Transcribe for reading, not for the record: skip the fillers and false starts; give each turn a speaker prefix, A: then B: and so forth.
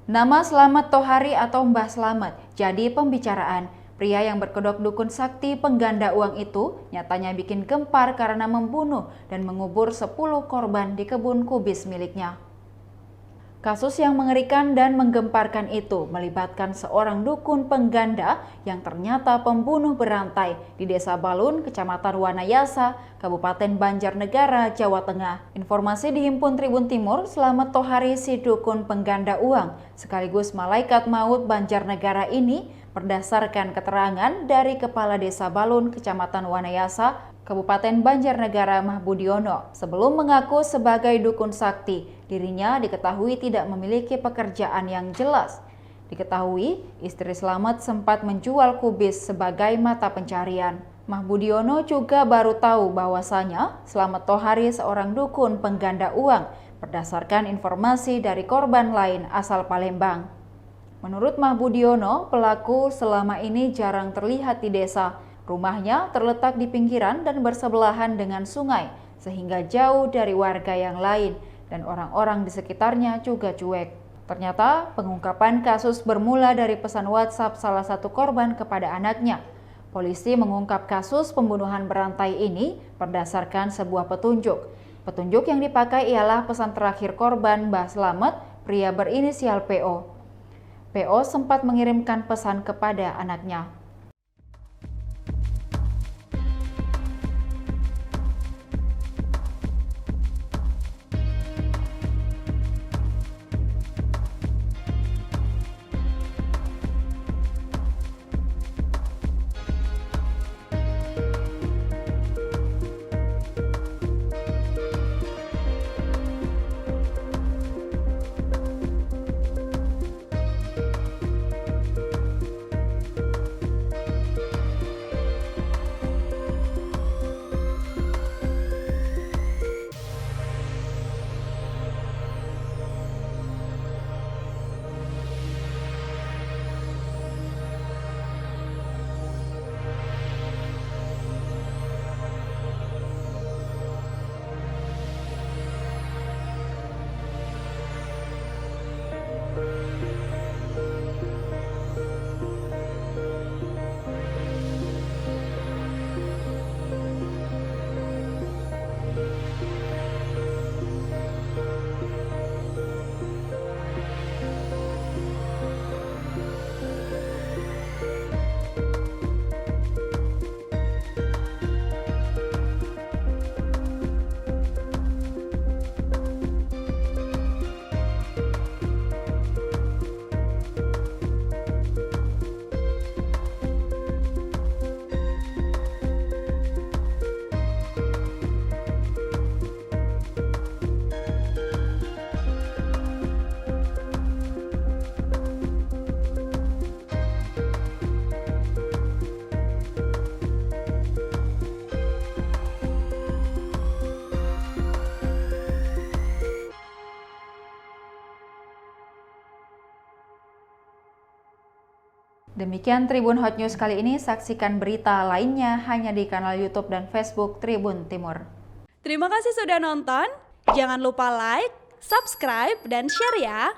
A: Nama Slamet Tohari atau Mbah Slamet jadi pembicaraan. Pria yang berkedok dukun sakti pengganda uang itu nyatanya bikin gempar karena membunuh dan mengubur 10 korban di kebun kubis miliknya. Kasus yang mengerikan dan menggemparkan itu melibatkan seorang dukun pengganda yang ternyata pembunuh berantai di Desa Balun, Kecamatan Wanayasa, Kabupaten Banjarnegara, Jawa Tengah. Informasi dihimpun Tribun Timur, Slamet Tohari si dukun pengganda uang sekaligus malaikat maut Banjarnegara ini berdasarkan keterangan dari Kepala Desa Balun, Kecamatan Wanayasa, Kabupaten Banjarnegara Mahbudiono. Sebelum mengaku sebagai dukun sakti, dirinya diketahui tidak memiliki pekerjaan yang jelas. Diketahui istri Slamet sempat menjual kubis sebagai mata pencarian. Mahbudiono juga baru tahu bahwasanya Slamet Tohari seorang dukun pengganda uang berdasarkan informasi dari korban lain asal Palembang. Menurut Mahbudiono, pelaku selama ini jarang terlihat di desa. Rumahnya terletak di pinggiran dan bersebelahan dengan sungai, sehingga jauh dari warga yang lain dan orang-orang di sekitarnya juga cuek. Ternyata pengungkapan kasus bermula dari pesan WhatsApp salah satu korban kepada anaknya. Polisi mengungkap kasus pembunuhan berantai ini berdasarkan sebuah petunjuk. Petunjuk yang dipakai ialah pesan terakhir korban Mbah Slamet, pria berinisial PO. PO sempat mengirimkan pesan kepada anaknya. Demikian Tribun Hot News kali ini, saksikan berita lainnya hanya di kanal YouTube dan Facebook Tribun Timur.
B: Terima kasih sudah nonton, jangan lupa like, subscribe, dan share ya!